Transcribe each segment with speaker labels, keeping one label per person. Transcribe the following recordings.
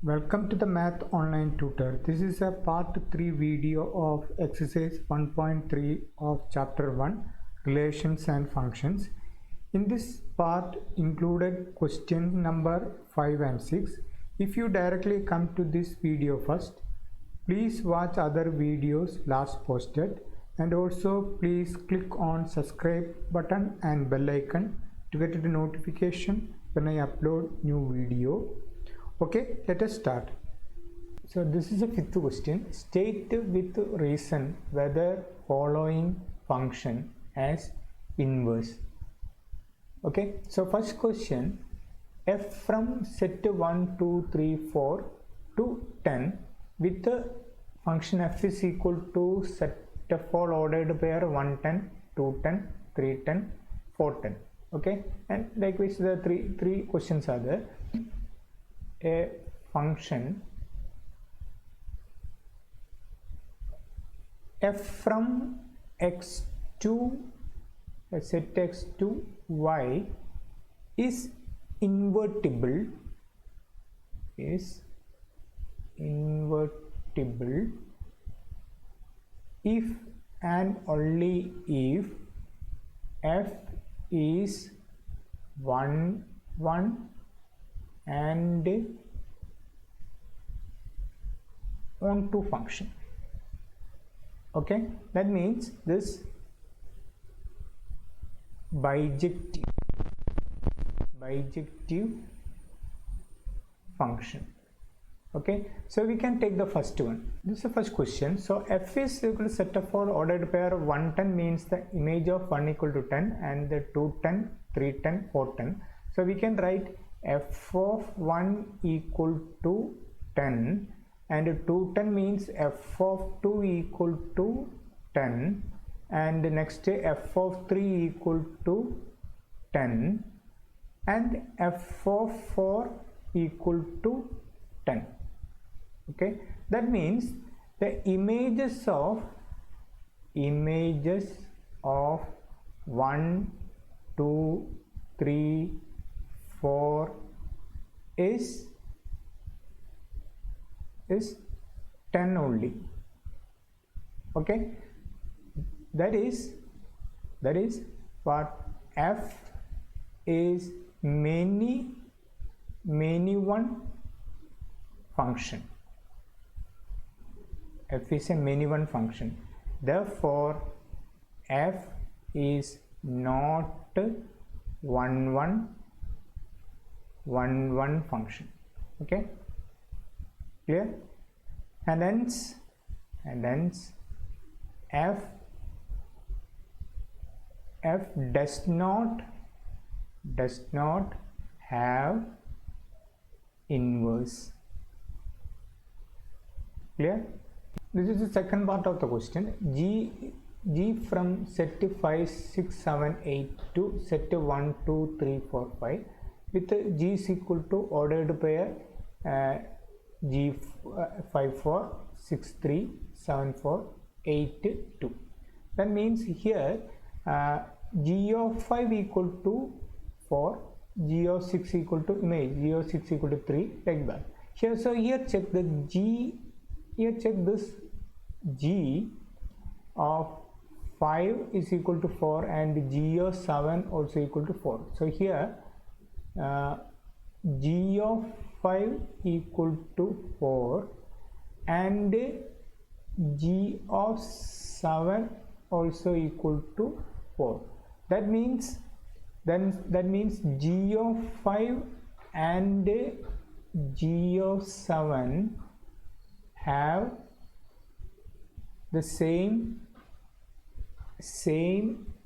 Speaker 1: Welcome to the Math Online Tutor. This is a part 3 video of exercise 1.3 of chapter 1 Relations and Functions. In this part included question number 5 and 6. If you directly come to this video first, please watch other videos last posted, and also please click on subscribe button and bell icon to get the notification when I upload new video. Okay, let us start. So this is a fifth question. State with reason whether following function as inverse. Okay, so first question, f from set 1, 2, 3, 4 to 10 with the function f is equal to set of all ordered pair 110, 210, 310, 410. Okay, and likewise the three questions are there. A function f from x to set x to y is invertible if and only if f is 1 1 and onto function. Okay, that means this bijective function. Okay, so we can take the first one. This is the first question. So f is equal to set of all ordered pair 110 means the image of 1 equal to 10 and the 210, 310, 410. So we can write f of 1 equal to 10 and 210 means f of 2 equal to 10 and next f of 3 equal to 10 and f of 4 equal to 10. Okay, that means the images of 1, 2, 3, 4 is 10 only. Okay, that is what f is many one function. F is a many one function, therefore f is not 1 1 function. Okay, clear? And hence f does not have inverse. Clear? This is the second part of the question. G from set 5, 6, 7, 8 to set 1, 2, 3, 4, 5 with G is equal to ordered pair G 5, 4, 6, 3, 7, 4, 8, 2. That means here G of 5 equal to 4, G of 6 equal to image, G of 6 equal to 3, like that. Here, so here check the G, here check this G of 5 is equal to 4 and G of 7 also equal to 4. So here G of 5 equal to 4 and G of 7 also equal to 4. That means G of 5 and G of 7 have the same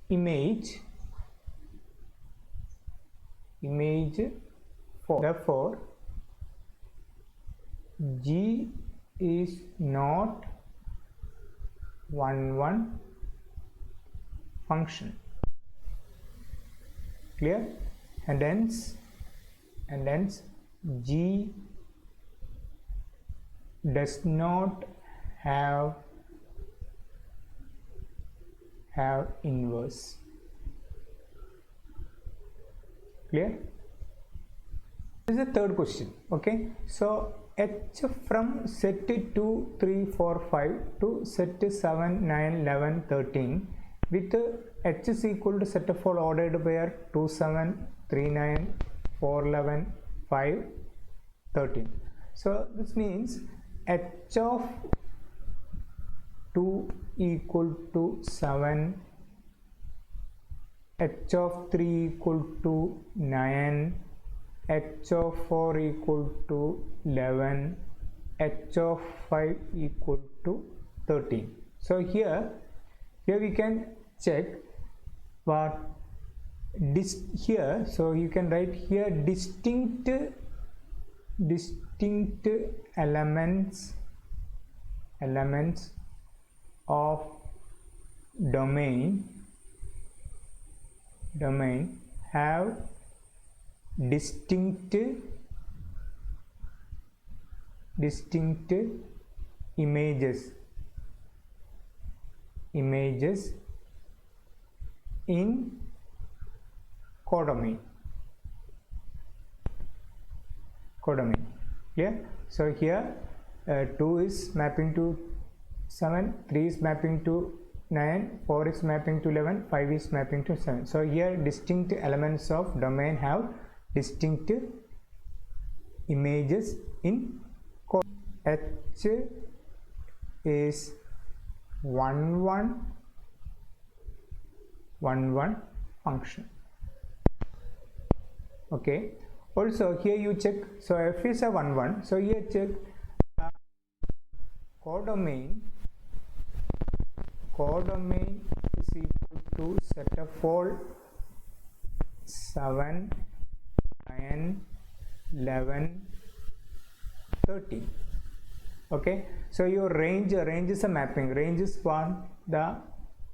Speaker 1: image 4. Therefore G is not 1 1 function. Clear? And hence G does not have inverse. Clear? This is the third question. Okay, so h from set 2 3 4 5 to set 7 9 11 13 with h is equal to set of all ordered pair 2 7 3 9 4 11 5 13. So this means h of 2 equal to 7, h of 3 equal to 9, h of 4 equal to 11, h of 5 equal to 13. So here we can check what here. So you can write here distinct elements of domain have distinct images in codomain. Clear? So here 2 is mapping to 7, 3 is mapping to 9, 4 is mapping to 11, 5 is mapping to 7. So here distinct elements of domain have distinct images in codomain. H is 1 1 function. Okay. Also here you check, so f is a 1 1, so here check codomain is equal to set of all 7 9 11 13. Okay, so your range is a mapping. Range is one, the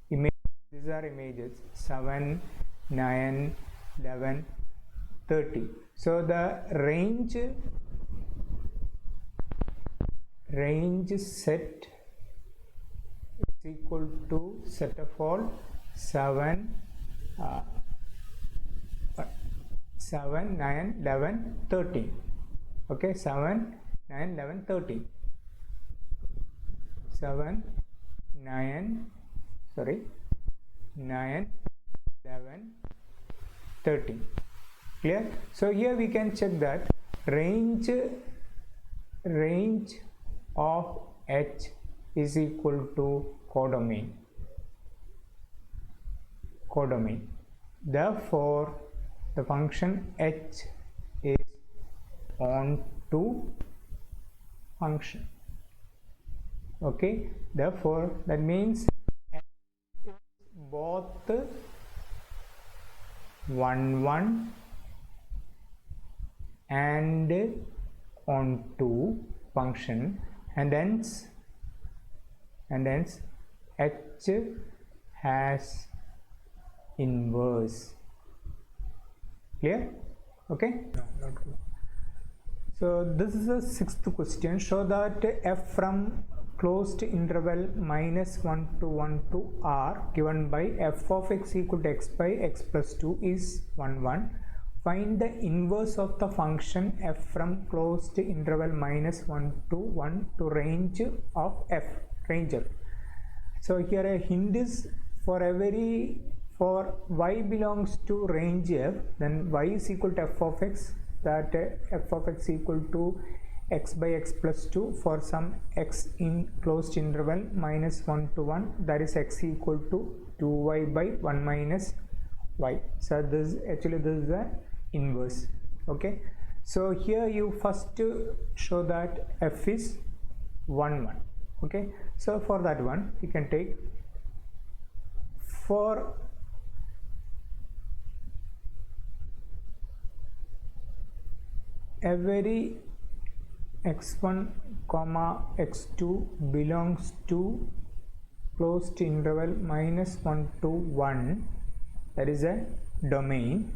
Speaker 1: image, these are images 7 9 11 30. So the range set is equal to set of all 7 9 11 13. Okay, 7 9 11 13. 9 11 13. Clear? So here we can check that range of H is equal to codomain. Therefore the function H is onto function. Okay, therefore that means H is both 1 1 and onto function, and hence H has inverse. Clear? Okay. No, not good. So this is the sixth question. Show that f from closed interval -1 to 1 to r given by f of x equal to x by x plus 2 is 1 1. Find the inverse of the function f from closed interval -1 to 1 to range of f. So here a hint is for y belongs to range f, then y is equal to f of x, that f of x equal to x by x plus 2 for some x in closed interval -1 to 1, that is x equal to 2y by 1 minus y. So this is the inverse. Okay, so here you first show that f is 1 1. Okay, so for that one you can take for every x1 comma x2 belongs to closed interval -1 to 1, that is a domain,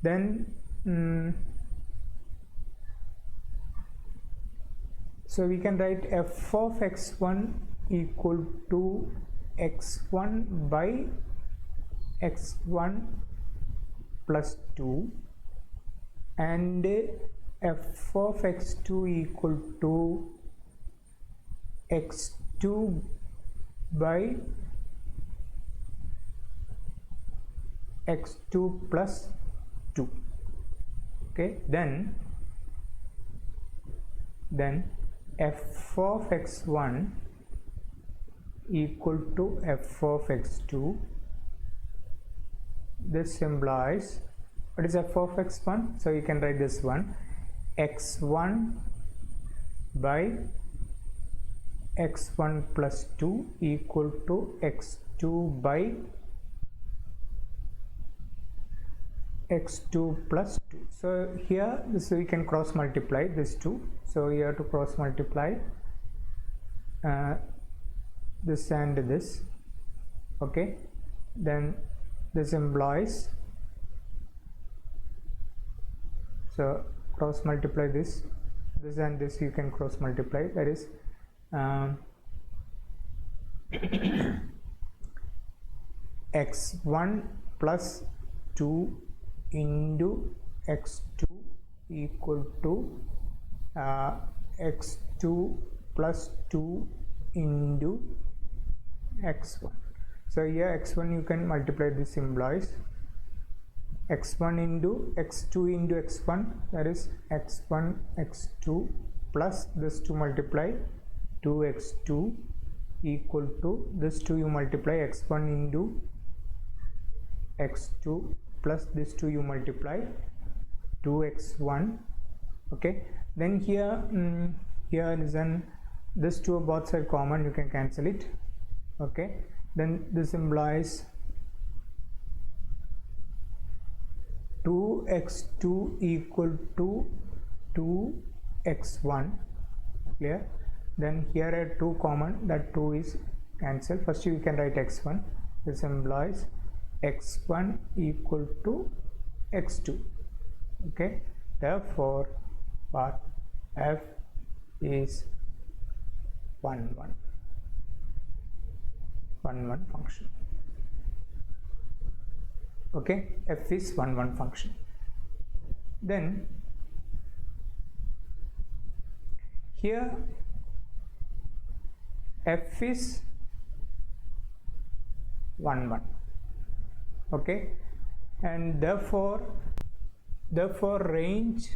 Speaker 1: then so we can write f of x1 equal to x1 by x1 plus 2 and f of x2 equal to x2 by x2 plus 2. Okay, then f of x1 equal to f of x2. This implies, what is f of x1? So you can write this one, x1 by x1 plus 2 equal to x2 by x2 plus 2. So here this we can cross multiply this 2. So you have to cross multiply this and this. Okay, then this implies, so cross multiply this and this, you can cross multiply, that is x1 plus 2 into x2 equal to x2 plus 2 into x1. So here x1 you can multiply, this implies x1 into x2 into x1, that is x1 x2 plus this 2 multiply 2x2 equal to this 2 you multiply x1 into x2 plus this 2 you multiply 2x1. Okay, then here here is an, this 2 both side common, you can cancel it. Okay, then this implies 2x2 equal to 2x1. Clear? Then here are 2 common, that 2 is cancelled. First you can write x1. This implies x1 equal to x2. Okay, therefore part f is 1 1 function. Okay, f is 1 1 function. Then here f is 1 1. Okay, and therefore range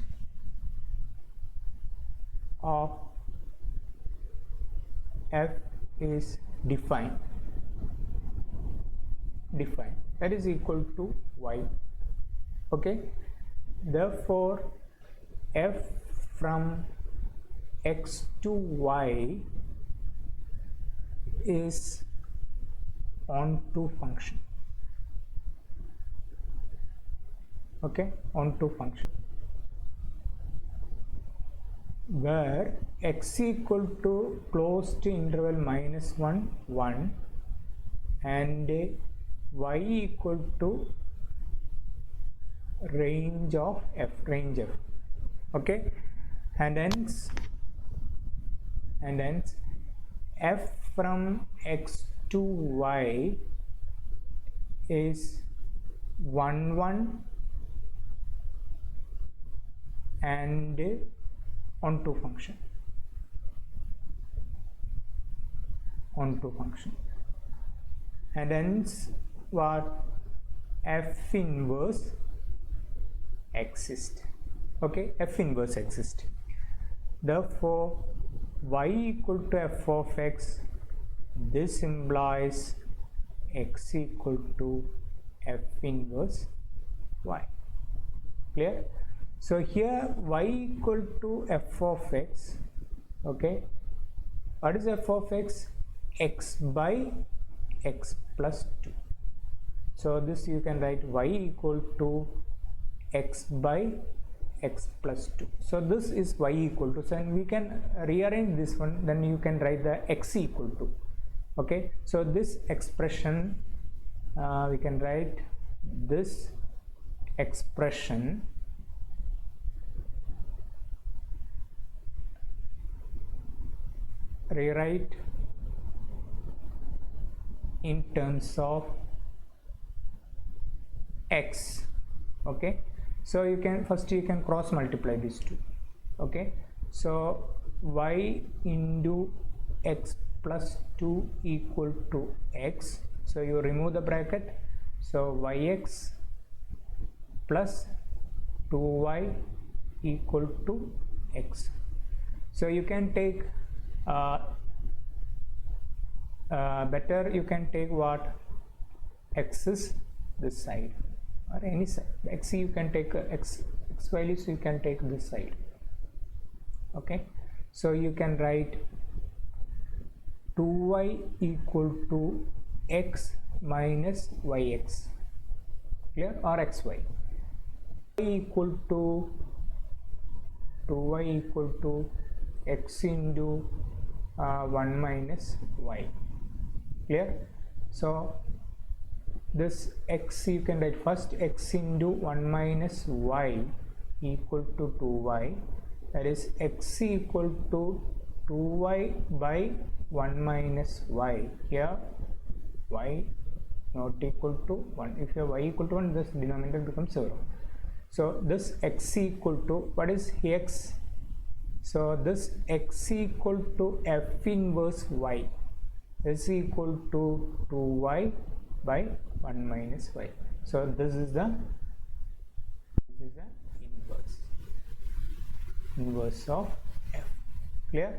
Speaker 1: of f is defined, that is equal to y. Okay, therefore f from x to y is onto function. Okay, onto function, where x equal to close to interval -1 1 and y equal to range of f. Okay, and hence f from x to y is 1 1 and onto function, and hence what f inverse exists. Okay, f inverse exists. Therefore y equal to f of x, this implies x equal to f inverse y. Clear? So here y equal to f of x. Okay, what is f of x? X by x plus 2. So this you can write y equal to x by x plus 2. So this is y equal to, so we can rearrange this one, then you can write the x equal to. Okay, so this expression we can write this expression rewrite in terms of x. Okay, so you can first cross multiply these two. Okay, so y into x plus 2 equal to x. So you remove the bracket, so yx plus 2y equal to x. So you can take better you can take what x is this side or any side. X you can take x values, you can take this side. Okay, so you can write 2y equal to x minus yx, clear, or xy. Equal to 2y equal to x into 1 minus y, clear. So this x you can write first x into 1 minus y equal to 2y, that is x equal to 2y by 1 minus y. Here y not equal to 1. If your y equal to 1, this denominator becomes 0. So this x equal to, what is x? So this x equal to f inverse y is equal to 2y by 1 minus y. So this is the inverse of f, clear.